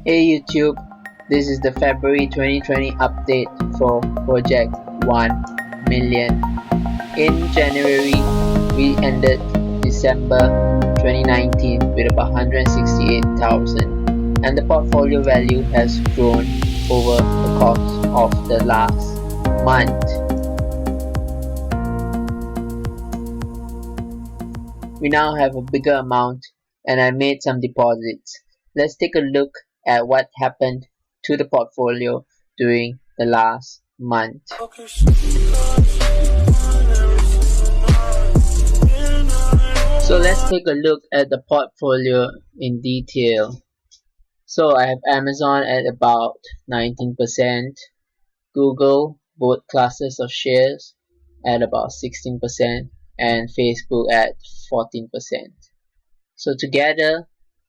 Hey YouTube, this is the February 2020 update for Project 1 million. In January, we ended December 2019 with about 168,000 and the portfolio value has grown over the course of the last month. We now have a bigger amount and I made some deposits. Let's take a look at what happened to the portfolio during the last month. So let's take a look at the portfolio in detail. So I have Amazon at about 19%, Google, both classes of shares, at about 16%, and Facebook at 14%. So together,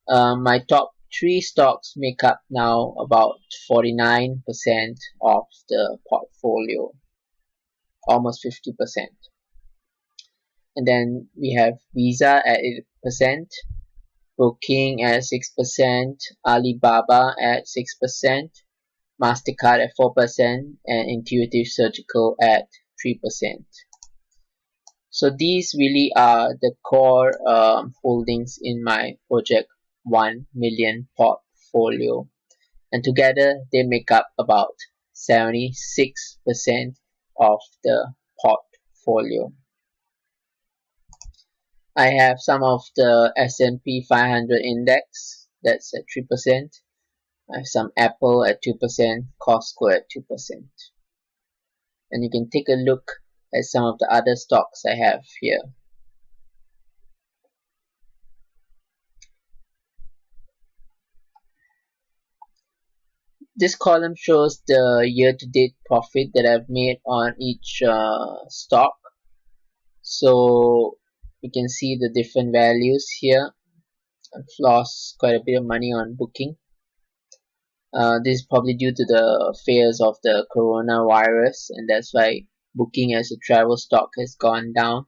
my top 3 stocks make up now about 49% of the portfolio, almost 50%. And then we have Visa at 8%, Booking at 6%, Alibaba at 6%, MasterCard at 4%, and Intuitive Surgical at 3%. So these really are the core holdings in my Project 1 million portfolio, and together they make up about 76% of the portfolio. I have some of the S&P 500 index, that's at 3%. I have some Apple at 2%, Costco at 2%. And you can take a look at some of the other stocks I have here. This column shows the year-to-date profit that I've made on each stock. So you can see the different values here. I've lost quite a bit of money on Booking. This is probably due to the fears of the coronavirus, and that's why Booking as a travel stock has gone down.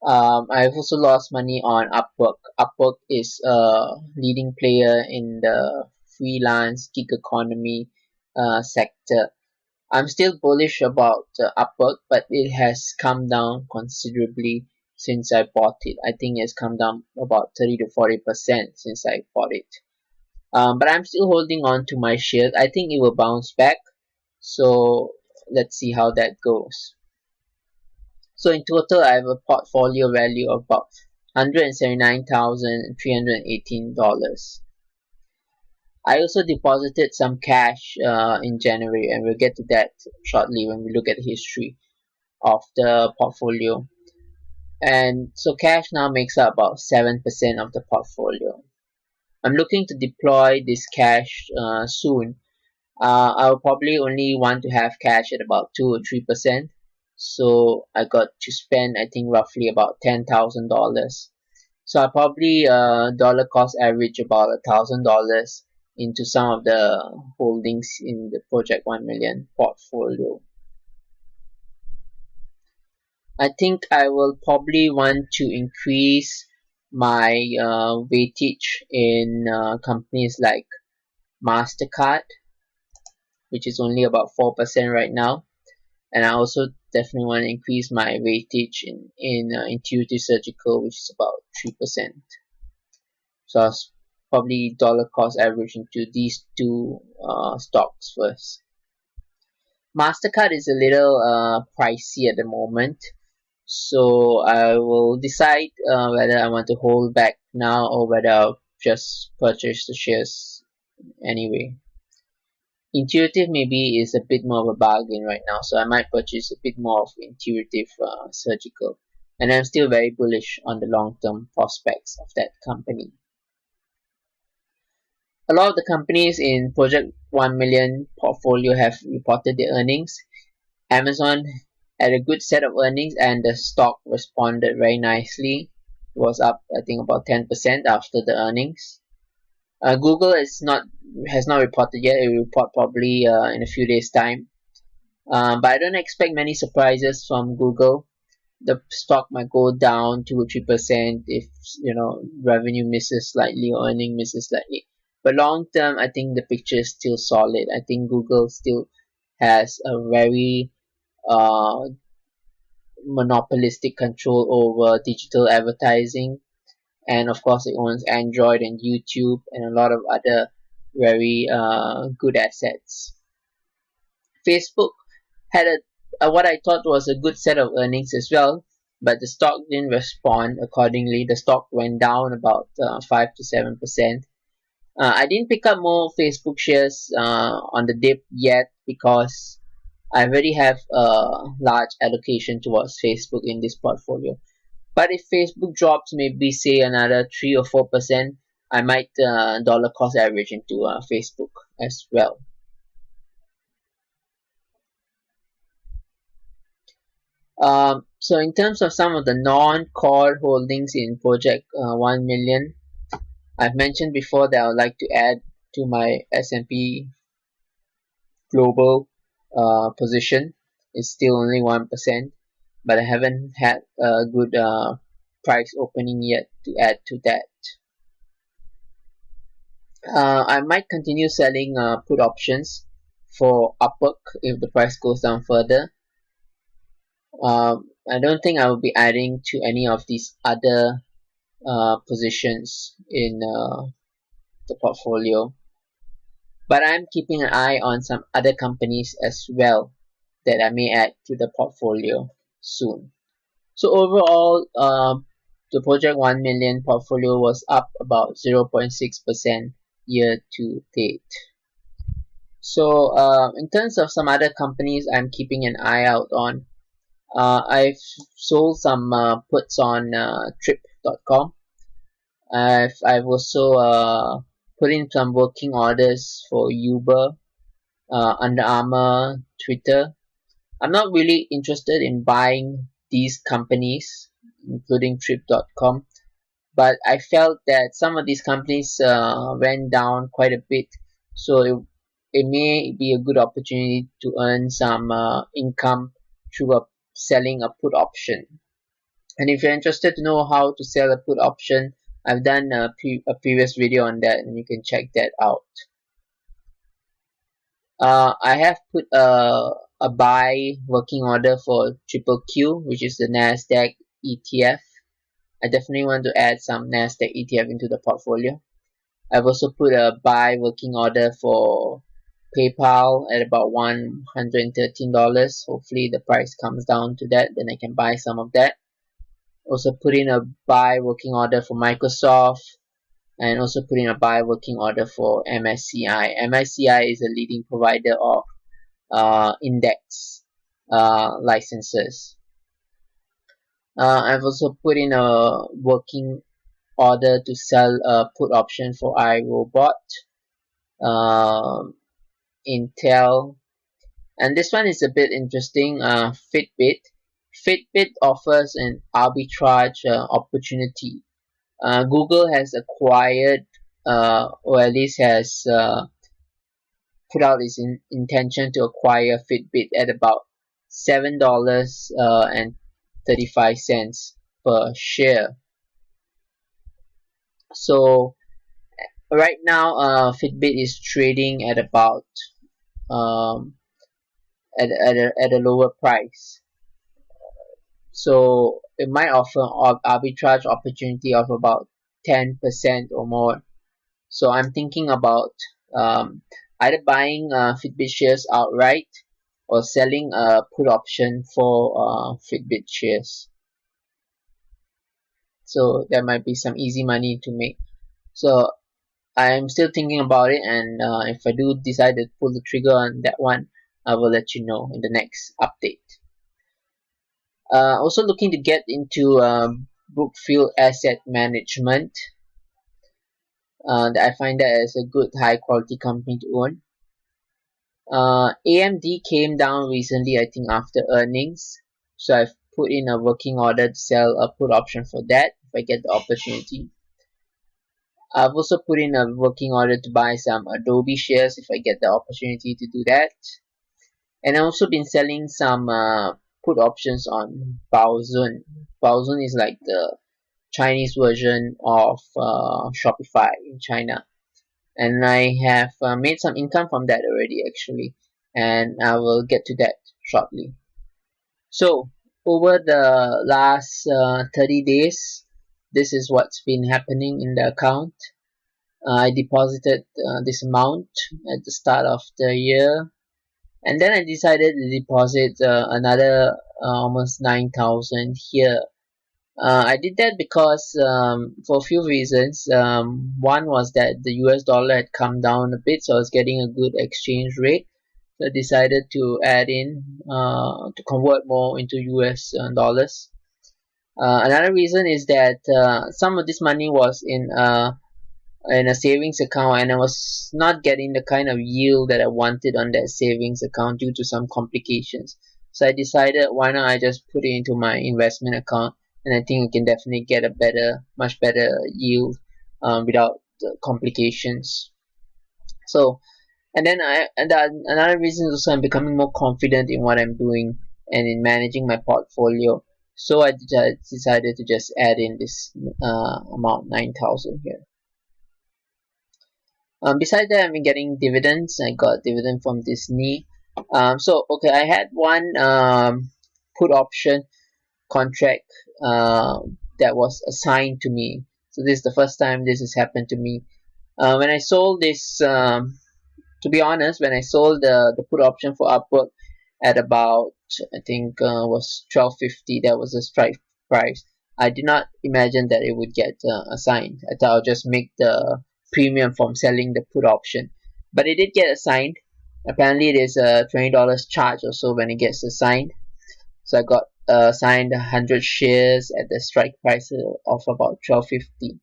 I've also lost money on Upwork. Upwork is a leading player in the freelance gig economy sector. I'm still bullish about Upwork, but it has come down considerably since I bought it. I think it's come down about 30 to 40% since I bought it. But I'm still holding on to my shares. I think it will bounce back. So let's see how that goes. So in total, I have a portfolio value of about $179,318. I also deposited some cash in January, and we'll get to that shortly when we look at the history of the portfolio. And so cash now makes up about 7% of the portfolio. I'm looking to deploy this cash soon. I'll probably only want to have cash at about 2 or 3%. So I got to spend, I think, roughly about $10,000. So I'll probably dollar cost average about $1,000 into some of the holdings in the Project 1 million portfolio. I think I will probably want to increase my weightage in companies like MasterCard, which is only about 4% right now, and I also definitely want to increase my weightage in Intuitive Surgical, which is about 3%. So I'll probably dollar cost average into these two stocks first. MasterCard is a little pricey at the moment, so I will decide whether I want to hold back now or whether I'll just purchase the shares anyway. Intuitive maybe is a bit more of a bargain right now, so I might purchase a bit more of Intuitive Surgical, and I'm still very bullish on the long-term prospects of that company. A lot of the companies in Project 1 million portfolio have reported their earnings. Amazon had a good set of earnings and the stock responded very nicely. It was up, I think, about 10% after the earnings. Google has not reported yet. It will report probably in a few days' time. But I don't expect many surprises from Google. the stock might go down 2 or 3% if revenue misses slightly or earning misses slightly. But long term, I think the picture is still solid. I think Google still has a very monopolistic control over digital advertising, and of course it owns Android and YouTube and a lot of other very good assets. Facebook had what I thought was a good set of earnings as well, but the stock didn't respond accordingly. The stock went down about 5 to 7%. I didn't pick up more Facebook shares on the dip yet because I already have a large allocation towards Facebook in this portfolio. But if Facebook drops maybe say another 3 or 4%, I might dollar cost average into Facebook as well. So in terms of some of the non-core holdings in Project 1 million, I've mentioned before that I would like to add to my S&P Global position. It's still only 1%, but I haven't had a good price opening yet to add to that. I might continue selling put options for upward if the price goes down further. I don't think I will be adding to any of these other positions in the portfolio, but I'm keeping an eye on some other companies as well that I may add to the portfolio soon. So overall, the Project 1 million portfolio was up about 0.6% year to date. So in terms of some other companies I'm keeping an eye out on, I've sold some puts on trip.com. I've also put in some working orders for Uber, Under Armour, Twitter. I'm not really interested in buying these companies, including trip.com, but I felt that some of these companies went down quite a bit, so it may be a good opportunity to earn some income through selling a put option. And if you're interested to know how to sell a put option, I've done a previous video on that, and you can check that out. I have put a buy working order for Triple Q, which is the Nasdaq ETF. I definitely want to add some Nasdaq ETF into the portfolio. I've also put a buy working order for PayPal at about $113. Hopefully the price comes down to that, then I can buy some of that. Also put in a buy working order for Microsoft, and also put in a buy working order for MSCI. MSCI is a leading provider of index licenses. I've also put in a working order to sell a put option for iRobot, Intel, and this one is a bit interesting. Fitbit. Fitbit offers an arbitrage opportunity. Google has acquired, or at least has put out its intention to acquire Fitbit at about $7.35 per share. So right now, Fitbit is trading at about at a lower price. So it might offer an arbitrage opportunity of about 10% or more. So I'm thinking about either buying Fitbit shares outright or selling a put option for Fitbit shares. So there might be some easy money to make. So I'm still thinking about it, and if I do decide to pull the trigger on that one, I will let you know in the next update. Also looking to get into Brookfield Asset Management. I find that as a good high quality company to own. AMD came down recently, I think after earnings, so I've put in a working order to sell a put option for that if I get the opportunity. I've also put in a working order to buy some Adobe shares if I get the opportunity to do that. And I've also been selling some put options on Baozun. Baozun is like the Chinese version of Shopify in China, and I have made some income from that already actually, and I will get to that shortly. So over the last 30 days, this is what's been happening in the account. I deposited this amount at the start of the year, and then I decided to deposit another almost 9,000 here. I did that because for a few reasons. One was that the US dollar had come down a bit, so I was getting a good exchange rate. So I decided to add in to convert more into US dollars. Another reason is that some of this money was in a savings account, and I was not getting the kind of yield that I wanted on that savings account due to some complications. So I decided, why not I just put it into my investment account, and I think I can definitely get a much better yield without the complications. So, and then another reason is also I'm becoming more confident in what I'm doing and in managing my portfolio. So I decided to just add in this amount 9,000 here. Besides that, I've been getting dividends. I got dividend from Disney. So okay, I had one put option contract that was assigned to me. So this is the first time this has happened to me. When I sold this, to be honest, when I sold the put option for Upwork at about, I think was 12.50, that was the strike price. I did not imagine that it would get assigned. I thought I'll just make the premium from selling the put option, but it did get assigned. Apparently there's a $20 charge or so when it gets assigned. So I got assigned 100 shares at the strike price of about 12.50.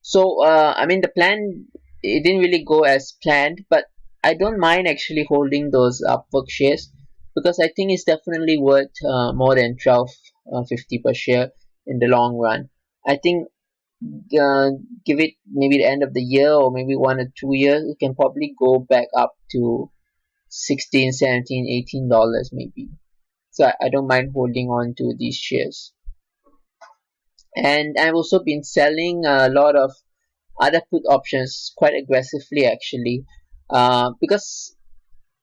So I mean, the plan, it didn't really go as planned, but I don't mind actually holding those Upwork shares, because I think it's definitely worth more than 12.50 per share in the long run. I think give it maybe the end of the year, or maybe 1 or 2 years, it can probably go back up to 16, 17, $18 maybe. So I don't mind holding on to these shares. And I've also been selling a lot of other put options quite aggressively actually, because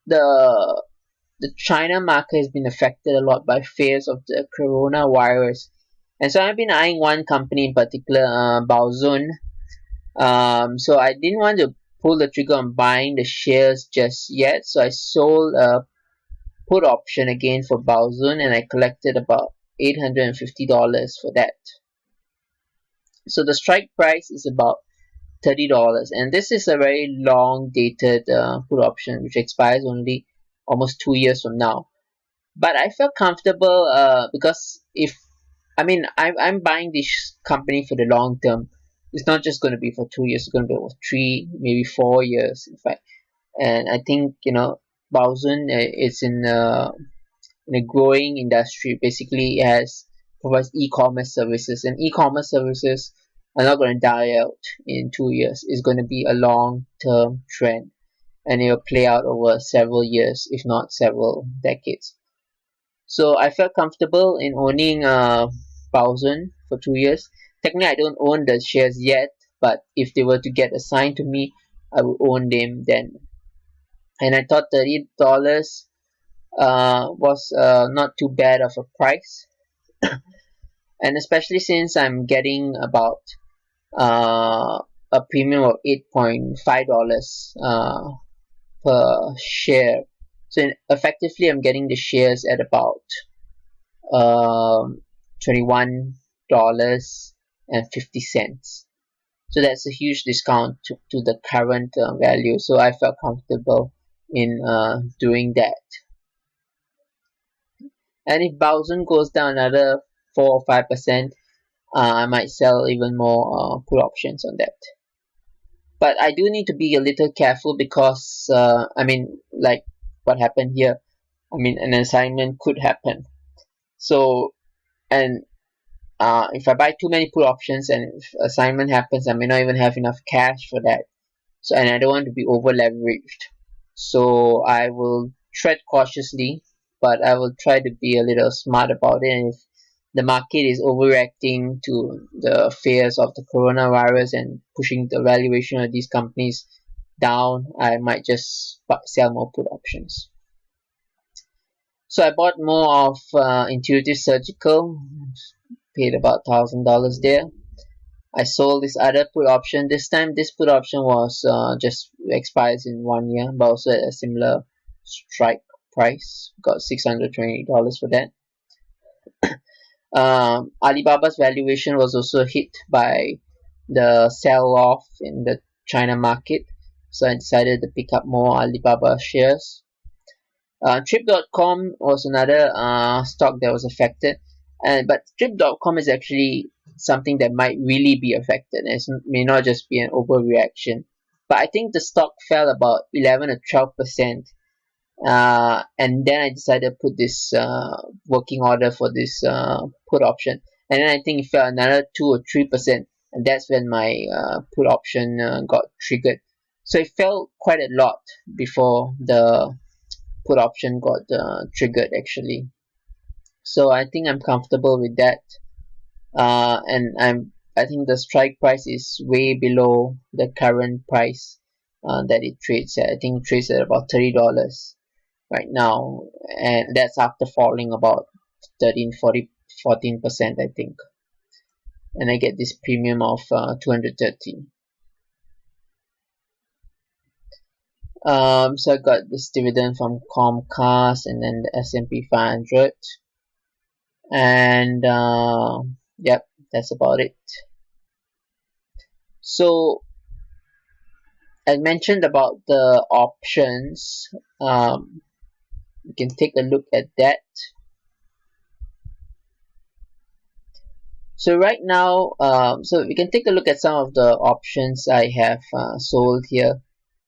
the China market has been affected a lot by fears of the coronavirus. And so I've been eyeing one company in particular, Baozun. So I didn't want to pull the trigger on buying the shares just yet. So I sold a put option again for Baozun, and I collected about $850 for that. So the strike price is about $30, and this is a very long dated put option which expires only almost 2 years from now. But I felt comfortable because I'm buying this company for the long term. It's not just going to be for 2 years. It's going to be for 3, maybe 4 years, in fact. And I think Baozun is in a growing industry. Basically, it provides e-commerce services, and e-commerce services are not going to die out in 2 years. It's going to be a long-term trend, and it will play out over several years, if not several decades. So I felt comfortable in owning Baozun for 2 years. Technically, I don't own the shares yet, but if they were to get assigned to me, I would own them then. And I thought $30 was not too bad of a price, and especially since I'm getting about a premium of $8.5 per share. So effectively, I'm getting the shares at about $21.50. So that's a huge discount to the current value. So I felt comfortable in doing that. And if Baozun goes down another 4 or 5%, I might sell even more put options on that. But I do need to be a little careful because like what happened here, an assignment could happen. So, and if I buy too many put options and if assignment happens, I may not even have enough cash for that. So, and I don't want to be over leveraged. So I will tread cautiously but I will try to be a little smart about it. And if the market is overreacting to the fears of the coronavirus and pushing the valuation of these companies down, I might just sell more put options. So I bought more of Intuitive Surgical, paid about $1,000 there. I sold this other put option. This time this put option was just expires in 1 year, but also at a similar strike price. Got $620 for that. Alibaba's valuation was also hit by the sell-off in the China market, so I decided to pick up more Alibaba shares. Trip.com was another stock that was affected, but Trip.com is actually something that might really be affected. It may not just be an overreaction, but I think the stock fell about 11 or 12%, and then I decided to put this working order for this put option, and then I think it fell another 2 or 3%, and that's when my put option got triggered. So it fell quite a lot before the put option got triggered actually. So I think I'm comfortable with that, and I think the strike price is way below the current price that it trades at. I think it trades at about $30 right now, and that's after falling about 14% I think, and I get this premium of 230. So I got this dividend from Comcast and then the S&P 500, and yep, that's about it. So I mentioned about the options. You can take a look at that. So right now, so we can take a look at some of the options I have sold here.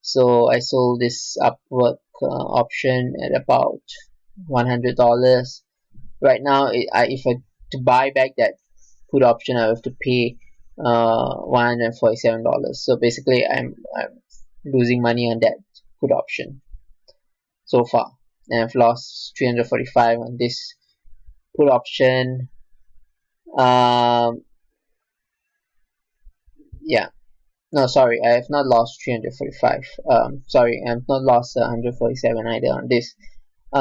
So I sold this Upwork option at about $100. Right now, if I to buy back that put option, I have to pay $147. So basically, I'm losing money on that put option so far, and I've lost $345 on this put option. Yeah. No, sorry, I have not lost 345. Sorry, I have not lost 147 either on this.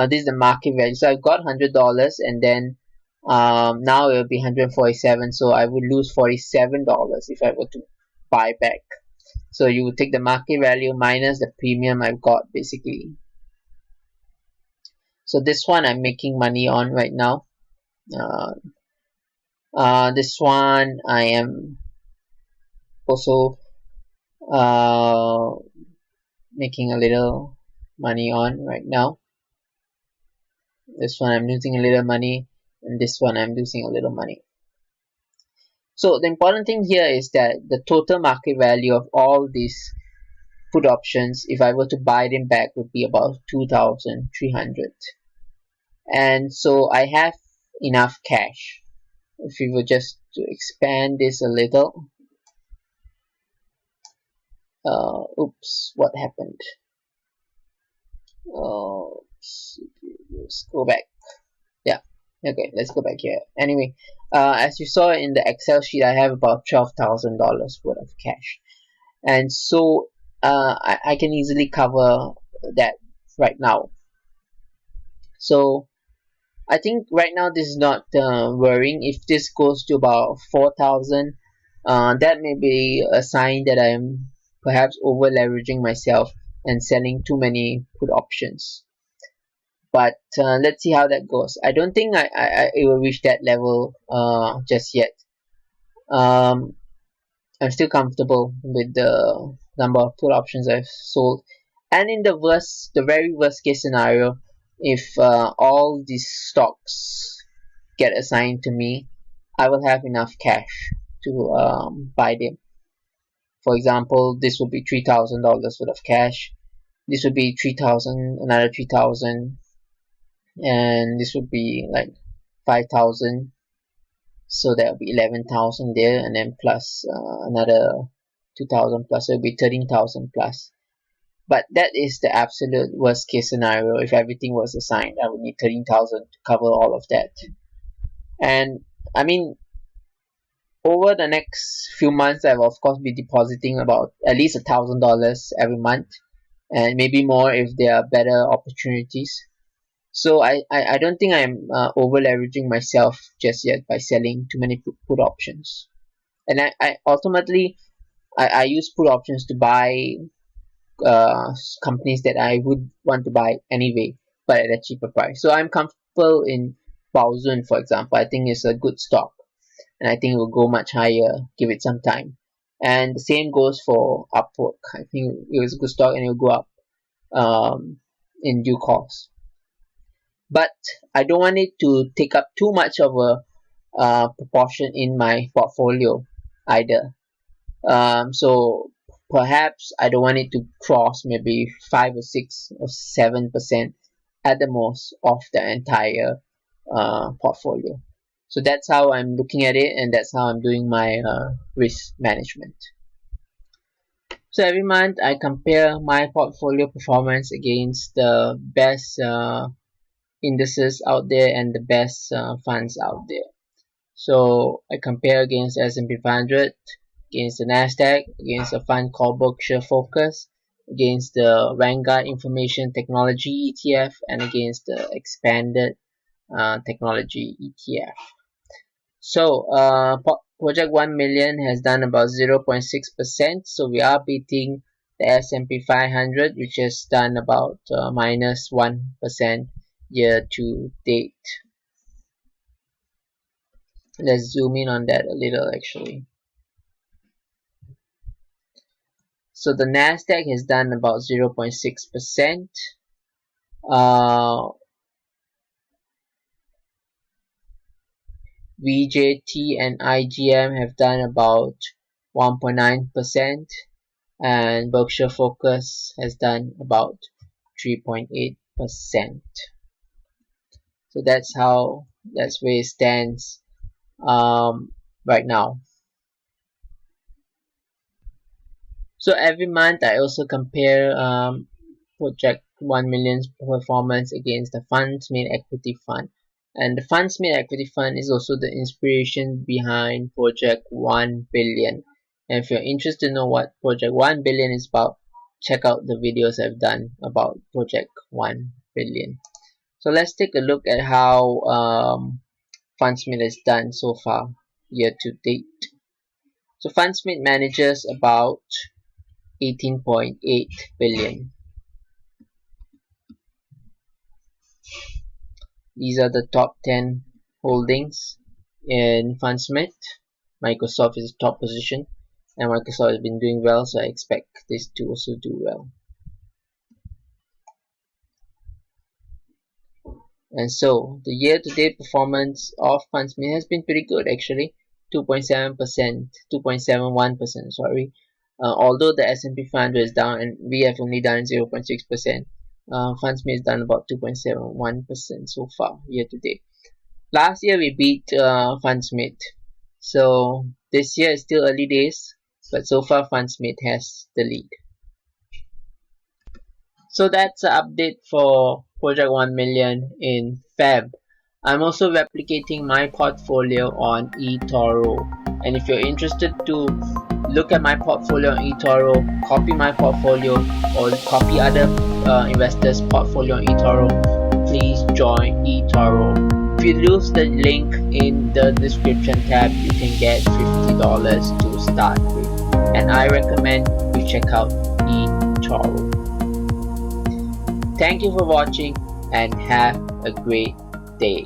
This is the market value. So I've got $100, and then now it will be 147. So I would lose $47 if I were to buy back. So you would take the market value minus the premium I've got basically. So this one I'm making money on right now. This one I am also making a little money on right now. This one I'm losing a little money, and this one I'm losing a little money. So the important thing here is that the total market value of all these put options, if I were to buy them back, would be about 2,300. And so I have enough cash. If we were just to expand this a little, oops, what happened? Let's go back. Yeah, okay, let's go back here. Anyway, as you saw in the Excel sheet, I have about $12,000 worth of cash, and so I can easily cover that right now. So I think right now this is not worrying. If this goes to about 4,000, that may be a sign that I'm perhaps over leveraging myself and selling too many put options. But let's see how that goes. I don't think it will reach that level just yet. I'm still comfortable with the number of put options I've sold, and in the very worst case scenario, if all these stocks get assigned to me, I will have enough cash to buy them. For example, this would be $3,000 worth of cash. This would be 3,000, another 3,000, and this would be like 5,000. So that would be 11,000 there, and then plus another 2,000 plus, it would be 13,000 plus. But that is the absolute worst case scenario. If everything was assigned, I would need 13,000 to cover all of that. And I mean, over the next few months, I will of course be depositing about at least $1,000 every month, and maybe more if there are better opportunities. So I don't think I'm over leveraging myself just yet by selling too many put options. And I ultimately I use put options to buy companies that I would want to buy anyway, but at a cheaper price. So I'm comfortable in Baozun, for example. I think it's a good stock, and I think it will go much higher. Give it some time. And the same goes for Upwork. I think it was a good stock, and it will go up in due course. But I don't want it to take up too much of a proportion in my portfolio either. So perhaps I don't want it to cross maybe 5 or 6 or 7% at the most of the entire portfolio. So that's how I'm looking at it, and that's how I'm doing my risk management. So every month I compare my portfolio performance against the best indices out there and the best funds out there. So I compare against S&P 500, against the Nasdaq, against a fund called Berkshire Focus, against the Vanguard Information Technology ETF, and against the Expanded Technology ETF. So Project 1 Million has done about 0.6%, so we are beating the S&P 500, which has done about minus 1% year to date. Let's zoom in on that a little actually. So the Nasdaq has done about 0.6%. VJT and IGM have done about 1.9%, and Berkshire Focus has done about 3.8%. So that's where it stands right now. So every month I also compare Project 1 Million's performance against the Fundsmith Equity Fund. And the Fundsmith Equity Fund is also the inspiration behind Project 1 Billion. And if you're interested to know what Project 1 Billion is about, check out the videos I've done about Project 1 Billion. So let's take a look at how Fundsmith has done so far year to date. So Fundsmith manages about 18.8 billion. These are the top 10 holdings in Fundsmith. Microsoft is the top position, and Microsoft has been doing well, so I expect this to also do well. And so the year-to-date performance of Fundsmith has been pretty good actually, 2.7%, 2.71%, sorry. Although the S&P 500 is down and we have only done 0.6%, Fundsmith has done about 2.71% so far year to date. Last year we beat Fundsmith, so this year is still early days, but so far Fundsmith has the lead. So that's an update for Project 1 Million in Feb. I'm also replicating my portfolio on eToro, and if you're interested to look at my portfolio on eToro, copy my portfolio, or copy other investors' portfolio on eToro, please join eToro. If you use the link in the description tab, you can get $50 to start with, and I recommend you check out eToro. Thank you for watching and have a great day.